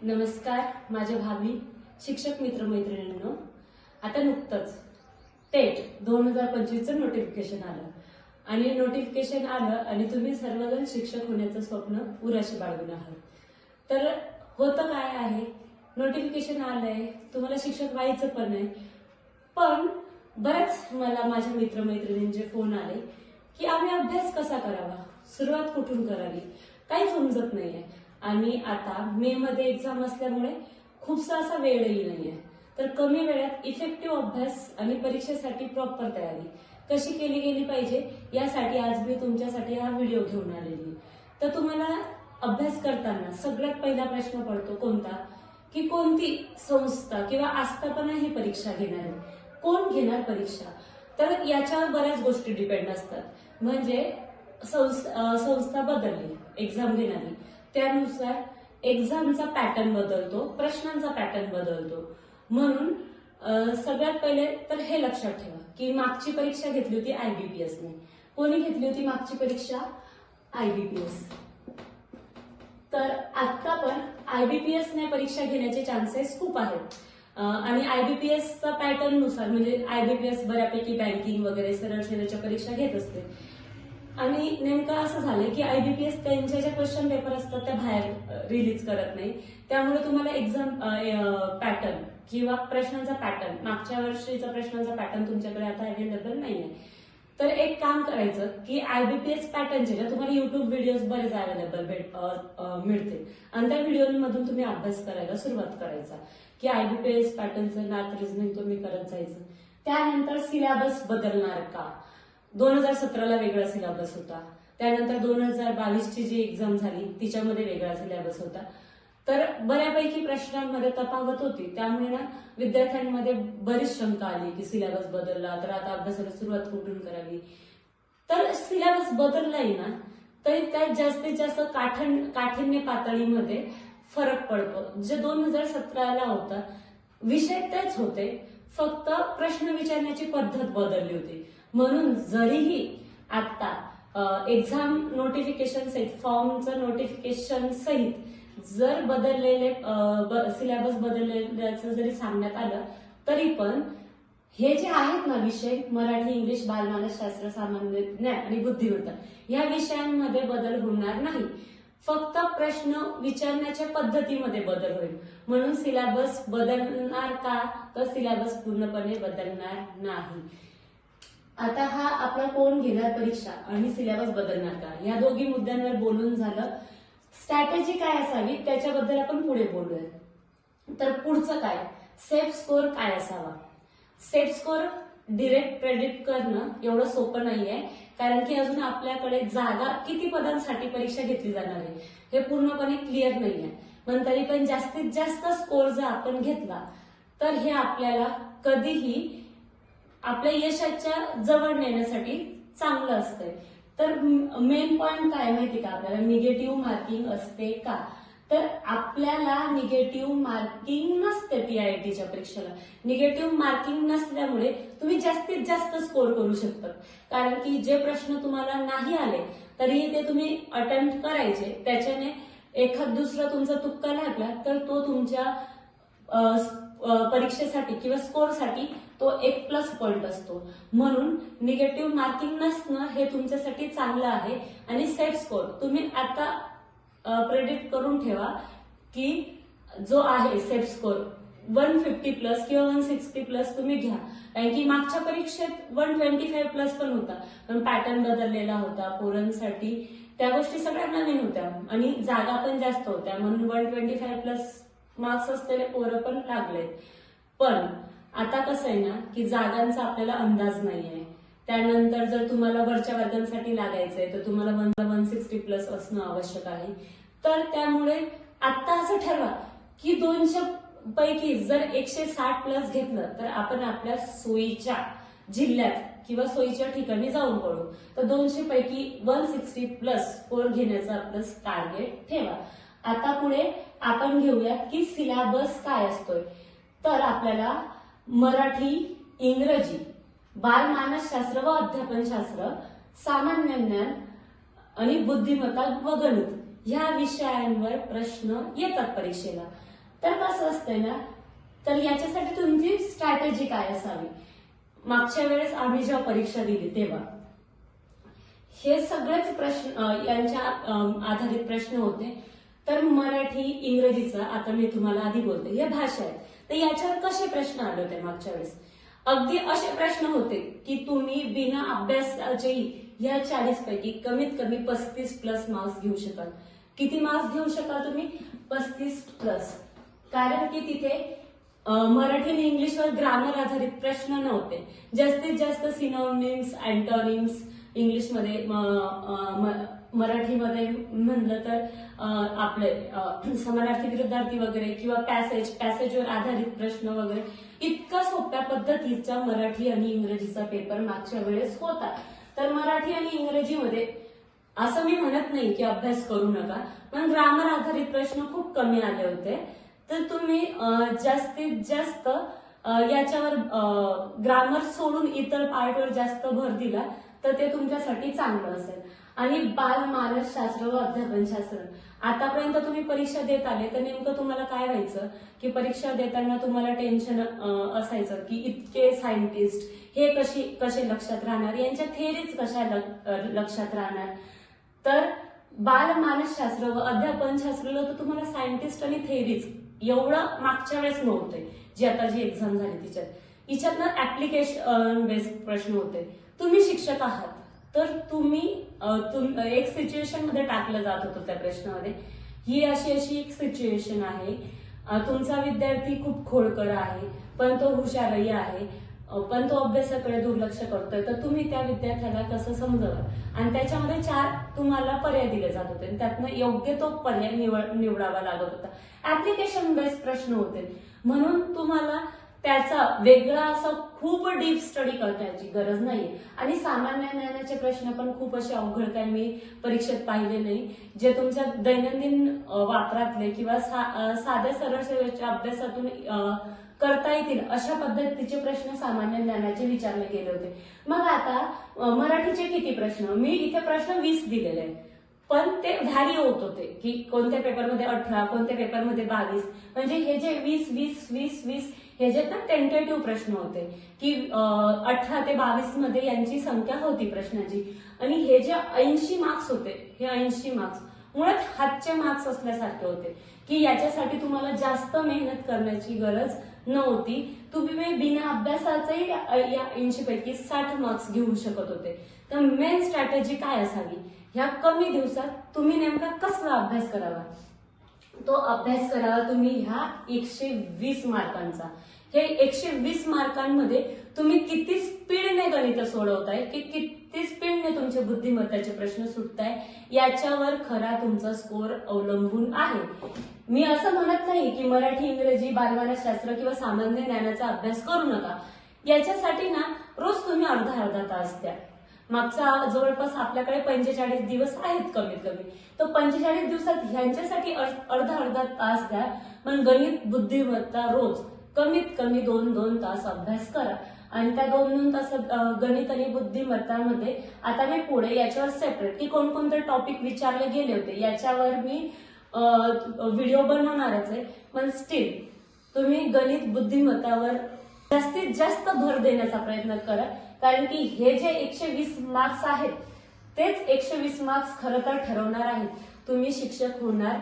नमस्कार माझ्या भावी शिक्षक मित्र मैत्रिणींनो, आता नुकतंच टेट 2025चं नोटिफिकेशन आलं आणि नोटिफिकेशन आलं आणि तुम्ही सर्वजण शिक्षक होण्याचं स्वप्न उराशी बाळगून आहात. तर होतं काय आहे, नोटिफिकेशन आलंय, तुम्हाला शिक्षक व्हायचं पण आहे, पण बरेच मला माझ्या मित्रमैत्रिणींचे फोन आले की आम्ही अभ्यास कसा करावा, सुरुवात कुठून करावी, काही समजत नाहीये. आणि आता मे मध्ये एक्झाम असल्यामुळे खूपसा असा वेळही नाहीये. तर कमी वेळात इफेक्टिव्ह अभ्यास आणि परीक्षेसाठी प्रॉपर तयारी कशी केली गेली पाहिजे यासाठी आज मी तुमच्यासाठी हा व्हिडिओ घेऊन आलेली. तर तुम्हाला अभ्यास करताना सगळ्यात पहिला प्रश्न पडतो कोणता, की कोणती संस्था किंवा आस्थापना ही परीक्षा घेणार आहे, कोण घेणार परीक्षा. तर याच्यावर बऱ्याच गोष्टी डिपेंड असतात. म्हणजे संस्था बदलली एक्झाम घेणारी, त्यानुसार एक्झामचा पॅटर्न बदलतो, प्रश्नांचा पॅटर्न बदलतो. म्हणून सगळ्यात पहिले तर हे लक्षात ठेवा की मागची परीक्षा घेतली होती IBPS ने. कोणी घेतली होती मागची परीक्षा? IBPS. तर आता पण IBPS ने परीक्षा घेण्याचे चान्सेस खूप आहेत. आणि IBPSचा पॅटर्न नुसार, म्हणजे IBPS बऱ्यापैकी बँकिंग वगैरे सरळ सेवेच्या परीक्षा घेत असते. आणि नेमकं असं झालंय की IBPS त्यांच्या ज्या क्वेश्चन पेपर असतात त्या बाहेर रिलीज करत नाही. त्यामुळे तुम्हाला एक्झाम पॅटर्न किंवा प्रश्नांचा पॅटर्न, मागच्या वर्षीचा प्रश्नांचा पॅटर्न तुमच्याकडे आता अवेलेबल नाहीये. तर एक काम करायचं की IBPS पॅटर्नचे ना तुम्हाला युट्यूब व्हिडिओज बरेच अवेलेबल मिळतील आणि त्या व्हिडिओमधून तुम्ही अभ्यास करायला सुरुवात करायचा की IBPS पॅटर्नचं मॅथ रिझनिंग तुम्ही करत जायचं. त्यानंतर सिलेबस बदलणार का? 2017ला वेगळा सिलेबस होता, त्यानंतर 2022ची जी एक्झाम झाली तिच्यामध्ये वेगळा सिलेबस होता. तर बऱ्यापैकी प्रश्नांमध्ये तफावत होती. त्यामुळे ना विद्यार्थ्यांमध्ये बरीच शंका आली की सिलेबस बदलला तर आता अभ्यासाला सुरुवात कुठून करावी. तर सिलेबस बदललाय ना तरी त्यात जास्तीत जास्त काठिण्य पातळीमध्ये फरक पडतो. जे 2017ला होता विषय तेच होते, फक्त प्रश्न विचारण्याची पद्धत बदलली होती. म्हणून जरीही आता एक्झाम नोटिफिकेशन सहित, फॉर्मचं नोटिफिकेशन सहित जर बदललेले सिलेबस बदलल्याचं जरी सांगण्यात आलं तरी पण हे जे आहेत ना विषय, मराठी, इंग्लिश, बालमानसशास्त्र, सामान्य ज्ञान आणि बुद्धिमत्ता, या विषयांमध्ये बदल होणार नाही. फक्त प्रश्न विचारण्याच्या पद्धतीमध्ये बदल होईल. म्हणून सिलेबस बदलणार का? तर सिलेबस पूर्णपणे बदलणार नाही. आता हा आपला कोण घेणार परीक्षा आणि सिलेबस बदलणार का, या दोघी मुद्द्यांवर बोलून झालं. स्ट्रॅटेजी काय असावी त्याच्याबद्दल आपण पुढे बोलूया. तर पुढचं काय, सेफ स्कोर काय असावा. सेफ स्कोर डिरेक्ट प्रेडिक्ट करणं एवढं सोपं नाहीये, कारण की अजून आपल्याकडे जागा किती पदांसाठी परीक्षा घेतली जाणार आहे हे पूर्णपणे क्लिअर नाहीये. पण तरी पण जास्तीत जास्त स्कोर जर आपण घेतला तर हे आपल्याला कधीही आपल्या यशाच्या जवळ नेण्यासाठी चांगलं असतंय. तर मेन पॉइंट काय माहिती का आपल्याला, निगेटिव्ह मार्किंग असते का? तर आपल्याला निगेटिव्ह मार्किंग नसते. PITच्या परीक्षेला निगेटिव्ह मार्किंग नसल्यामुळे तुम्ही जास्तीत जास्त स्कोर करू शकता. कारण की जे प्रश्न तुम्हाला नाही आले तरीही ते तुम्ही अटेम्प्ट करायचे, त्याच्याने एखाद दुसरा तुमचा तुक्का लागला तर तो तुमच्या परीक्षेसाठी किंवा स्कोरसाठी तो एक प्लस पॉइंट असतो. म्हणून निगेटिव्ह मार्किंग नसणं हे तुमच्यासाठी चांगलं आहे. आणि सेफ स्कोर तुम्ही आता प्रेडिक्ट करून ठेवा की जो आहे सेफ स्कोर 150 प्लस किंवा 160 प्लस तुम्ही घ्या. कारण की मागच्या परीक्षेत 125 प्लस पण होता, पण पॅटर्न बदललेला होता पोरांसाठी, त्या गोष्टी सगळ्या नवीन होत्या आणि जागा पण जास्त होत्या. म्हणून 125 प्लस मार्क्स असलेले पोरं पण लागलेत. पण आता कसं आहे ना की जागांचा आपल्याला अंदाज नाहीये. त्यानंतर जर तुम्हाला वरच्या वर्गांसाठी लागायचंय तर तुम्हाला 160 प्लस असणं आवश्यक आहे. तर त्यामुळे आता असं ठरवा की 200 पैकी जर 160 प्लस घेतलं तर आपण आपल्या सोयीच्या जिल्ह्यात किंवा सोयीच्या ठिकाणी जाऊन पडू. तर 200 पैकी 160 प्लस स्कोर घेण्याचं आपलं टार्गेट ठेवा. आता पुढे आपण घेऊया की सिलेबस काय असतोय. तर आपल्याला मराठी, इंग्रजी, बालमानसशास्त्र व अध्यापनशास्त्र, सामान्य ज्ञान आणि बुद्धिमत्ता व गणित ह्या विषयांवर प्रश्न येतात परीक्षेला. तर कसं असतंय ना, तर याच्यासाठी तुमची स्ट्रॅटेजी काय असावी. मागच्या वेळेस आम्ही जेव्हा परीक्षा दिली तेव्हा हे सगळेच प्रश्न यांच्या आधारित प्रश्न होते. तर मराठी, इंग्रजीचा, आता मी तुम्हाला आधी बोलते, हे भाषा आहेत. तर याच्यावर कसे प्रश्न आले होते मागच्या वेळेस. अगदी असे प्रश्न होते की तुम्ही बिना अभ्यासाचेही या 40 पैकी कमीत कमी 35+ मार्क्स घेऊ शकाल. किती मार्क्स घेऊ शकाल तुम्ही? 35+. कारण की तिथे मराठी आणि इंग्लिशवर ग्रामर आधारित प्रश्न नव्हते. जास्तीत जास्त सिनोनिम्स, अँटोनिम्स इंग्लिशमध्ये, मराठीमध्ये म्हणलं तर आपले समानार्थी, विरुद्धार्थी वगैरे किंवा पॅसेजवर आधारित प्रश्न वगैरे इतका सोप्या पद्धतीचा मराठी आणि इंग्रजीचा पेपर मागच्या वेळेस होता. तर मराठी आणि इंग्रजीमध्ये असं मी म्हणत नाही की अभ्यास करू नका, पण ग्रामर आधारित प्रश्न खूप कमी आले होते. तर तुम्ही जास्तीत जास्त याच्यावर ग्रामर सोडून इतर पार्टवर जास्त भर दिला तर ते तुमच्यासाठी चांगलं असेल. आणि बाल मानसशास्त्र व अध्यापनशास्त्र, आतापर्यंत तुम्ही परीक्षा देत आले तर नेमकं तुम्हाला काय व्हायचं की परीक्षा देताना तुम्हाला टेन्शन असायचं की इतके सायंटिस्ट हे कसे लक्षात राहणार, यांच्या थेरीज कशा लक्षात राहणार. तर बाल मानसशास्त्र व अध्यापनशास्त्रला तर तुम्हाला सायंटिस्ट आणि थेरीज एवढं मागच्या वेळेस नव्हते, जी आता जी एक्झाम झाली हिच्यातनं ऍप्लिकेशन बेस्ड प्रश्न होते. तुम्ही शिक्षक आहात तर तुम्ही एक सिच्युएशन मध्ये टाकलं जात होतं त्या प्रश्नामध्ये. ही अशी एक सिच्युएशन आहे, तुमचा विद्यार्थी खूप खोडकर आहे पण तो हुशारही आहे, पण तो अभ्यासाकडे दुर्लक्ष करतोय. तर तुम्ही त्या विद्यार्थ्याला कसं समजवाल. आणि त्याच्यामध्ये 4 तुम्हाला पर्याय दिले जात होते, त्यातनं योग्य तो पर्याय निवडावा लागत होता. ऍप्लिकेशन बेस्ड प्रश्न होते, म्हणून तुम्हाला त्याचा वेगळा असा खूप डीप स्टडी करण्याची गरज नाही. आणि सामान्य ज्ञानाचे प्रश्न पण खूप असे अवघड काय मी परीक्षेत पाहिले नाही, जे तुमच्या दैनंदिन वापरातले किंवा साध्या सरळ सेवेच्या अभ्यासातून करता येतील अशा पद्धतीचे प्रश्न सामान्य ज्ञानाचे विचारले गेले होते. मग आता मराठीचे किती प्रश्न, मी इथे प्रश्न 20 दिलेले आहेत, पण ते व्हॅरी होत होते की कोणत्या पेपरमध्ये 18, कोणत्या पेपरमध्ये 22. म्हणजे हे जे 20 हे जे ना टेंटेटिव्ह प्रश्न होते की 18 ते 22 मध्ये यांची संख्या होती प्रश्नाची. आणि हे जे 80 मार्क्स होते, हे 80 मार्क्स मुळात हातचे मार्क्स असल्यासारखे होते की याच्यासाठी तुम्हाला जास्त मेहनत करण्याची गरज नव्हती. तुम्ही बिना अभ्यासाचेही या 80 पैकी 60 मार्क्स घेऊ शकत होते. तर मेन स्ट्रॅटेजी काय असावी, ह्या कमी दिवसात तुम्ही नेमका कसला अभ्यास करावा. तो अभ्यास करावा तुम्ही ह्या 120 मार्कांचा. हे 120 मार्कांमध्ये तुम्ही किती स्पीडने गणित सोडवताय, की किती स्पीडने तुमचे बुद्धिमत्ताचे प्रश्न सुटताय, याच्यावर खरा तुमचा स्कोर अवलंबून आहे. मी असं म्हणत नाही की मराठी, इंग्रजी, बालमानसशास्त्र किंवा सामान्य ज्ञानाचा अभ्यास करू नका. याच्यासाठी ना रोज तुम्ही अर्धा तास द्या. मागचा जवळपास आपल्याकडे 45 दिवस आहेत कमीत कमी. तर 45 दिवसात ह्यांच्यासाठी अर्धा तास द्या. पण गणित, बुद्धिमत्ता रोज कमीत कमी 2 तास अभ्यास करा. आणि त्या 2 तास गणित आणि बुद्धिमत्तामध्ये आता मी पुढे याच्यावर सेपरेट की कोणकोणते टॉपिक विचारले गेले होते याच्यावर मी व्हिडिओ बनवणारच आहे. पण स्टील तुम्ही गणित, बुद्धिमत्तावर जास्तीत जास्त भर देण्याचा प्रयत्न करा. कारण की हे जे 120 मार्क्स आहेत तेच 120 मार्क्स खरं तर ठरवणार आहेत तुम्ही शिक्षक होणार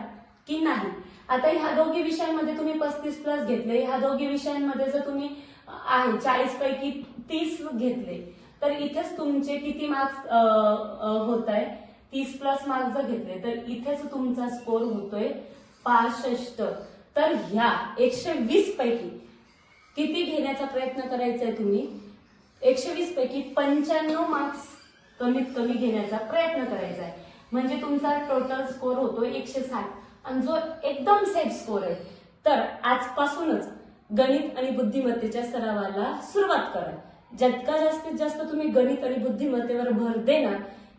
की नाही. आता ह्या दोघी विषयांमध्ये तुम्ही 35+ घेतले, ह्या दोघी विषयांमध्ये जर तुम्ही 40 पैकी 30 घेतले तर इथेच तुमचे किती मार्क्स होत आहे. 30+ मार्क्स जर घेतले तर इथेच तुमचा स्कोर होतोय 65. तर ह्या 120 पैकी किती घेण्याचा प्रयत्न करायचा आहे तुम्ही. 120 पैकी 95 मार्क्स कमीत कमी घेण्याचा प्रयत्न करायचा आहे. म्हणजे तुमचा टोटल स्कोर होतो 160 आणि जो एकदम सेफ स्कोर आहे. तर आजपासूनच गणित आणि बुद्धिमत्तेच्या सरावाला सुरुवात करा. जितका जास्तीत जास्त तुम्ही गणित आणि बुद्धिमत्तेवर भर देणार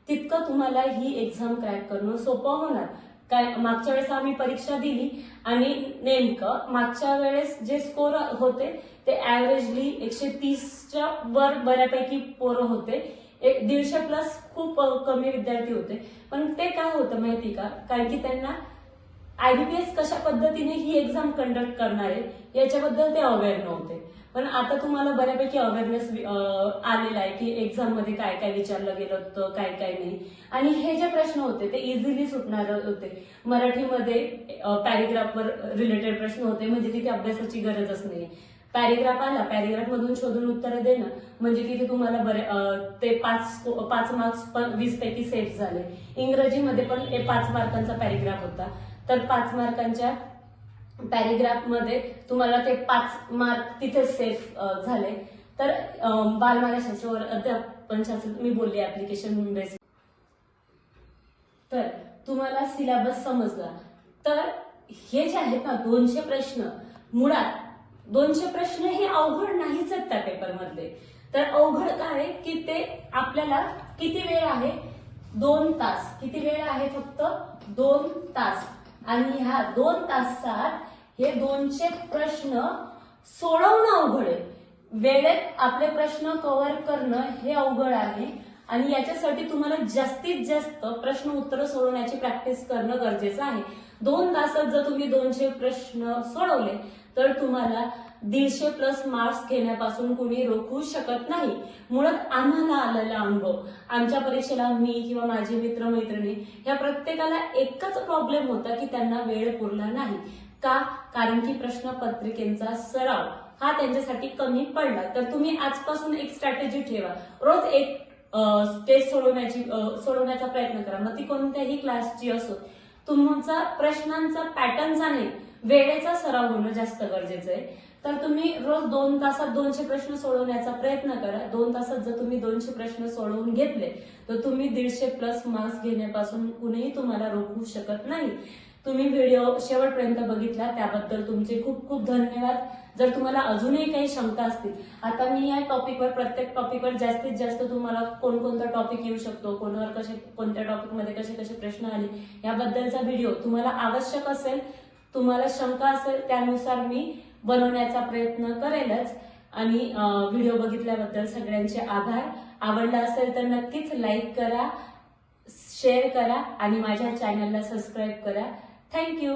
तितकं तुम्हाला ही एक्झाम क्रॅक करणं सोपं होणार. काय मागच्या वेळेस आम्ही परीक्षा दिली आणि नेमकं मागच्या वेळेस जे स्कोर होते ते ऍव्हरेजली 130च्या वर बऱ्यापैकी पोरं होते. एक 150+ खूप कमी विद्यार्थी होते. पण ते काय होतं माहिती का, कारण की त्यांना IBPS कशा पद्धतीने ही एक्झाम कंडक्ट करणार आहे याच्याबद्दल ते अवेअर नव्हते. पण आता तुम्हाला बऱ्यापैकी अवेअरनेस आलेला आहे की एक्झाम मध्ये काय काय विचारलं गेलं होतं, काय काय नाही. आणि हे जे प्रश्न होते ते इझिली सुटणार होते. मराठीमध्ये पॅरेग्राफवर रिलेटेड प्रश्न होते, म्हणजे तिथे अभ्यासाची गरजच नाही. पॅरेग्राफ आला, पॅरेग्राफ मधून शोधून उत्तरं देणं, म्हणजे तिथे तुम्हाला ते 5 मार्क्स 20 पैकी सेफ झाले. इंग्रजीमध्ये पण 5 मार्कांचा पॅरेग्राफ होता, तर 5 मार्कांच्या पॅरेग्राफ मध्ये तुम्हाला ते 5 मार्क तिथे सेफ झाले. तर बालमानसशास्त्रावर अध्यापन शास्त्र मी बोलले ऍप्लिकेशन बेस. तर तुम्हाला सिलेबस समजला. तर हे जे आहेत ना 200 प्रश्न, मुळात 200 प्रश्न हे अवघड नाहीच आहेत त्या पेपर मधले. तर अवघड काय की ते आपल्याला किती वेळ आहे, 2 तास. किती वेळ आहे, फक्त 2 तास. आणि ह्या 2 तासात हे 200 प्रश्न सोडवणं अवघड आहे. वेळेत आपले प्रश्न कव्हर करणं हे अवघड आहे. आणि याच्यासाठी तुम्हाला जास्तीत जास्त प्रश्न उत्तर सोडवण्याची प्रॅक्टिस करणं गरजेचं आहे. 2 तासात जर तुम्ही 200 प्रश्न सोडवले तर तुम्हाला 150+ मार्क्स घेण्यापासून कुणी रोखू शकत नाही. मुळात आम्हाला आलेला अनुभव, आमच्या परीक्षेला मी किंवा माझे मित्रमैत्रिणी या प्रत्येकाला एकच प्रॉब्लेम होता की त्यांना वेळ पुरला नाही. का? कारण की प्रश्नपत्रिकेचा सराव हा त्यांच्यासाठी कमी पडला. तर तुम्ही आजपासून एक स्ट्रॅटेजी ठेवा. रोज एक टेस्ट सोडवण्याचा प्रयत्न करा, मग ती कोणत्याही क्लासची असो. तुमचा प्रश्नांचा पॅटर्नचा नाही, वेळेचा सराव होणं जास्त गरजेचं आहे. तर तुम्ही रोज 2 तासात 200 प्रश्न सोडवण्याचा प्रयत्न करा. 2 तासात जर तुम्ही 200 प्रश्न सोडवून घेतले तर तुम्ही 150+ मार्क्स घेण्यापासून कुणीही तुम्हाला रोखू शकत नाही. तुम्ही व्हिडिओ शेवटपर्यंत बघितला त्याबद्दल तुमचे खूप खूप धन्यवाद. जर तुम्हाला अजूनही काही शंका असतील, आता मी या प्रत्येक टॉपिकवर जास्तीत जास्त तुम्हाला कोणकोणता टॉपिक येऊ शकतो, कोणत्या टॉपिकमध्ये कसे प्रश्न आले याबद्दलचा व्हिडिओ तुम्हाला आवश्यक असेल, तुम्हाला शंका असेल त्यानुसार मी बनवण्याचा प्रयत्न करेलच. आणि व्हिडिओ बघितल्याबद्दल सगळ्यांचे आभार. आवडला असेल तर नक्कीच लाईक करा, शेअर करा आणि माझ्या चॅनलला सबस्क्राईब करा. थँक्यू.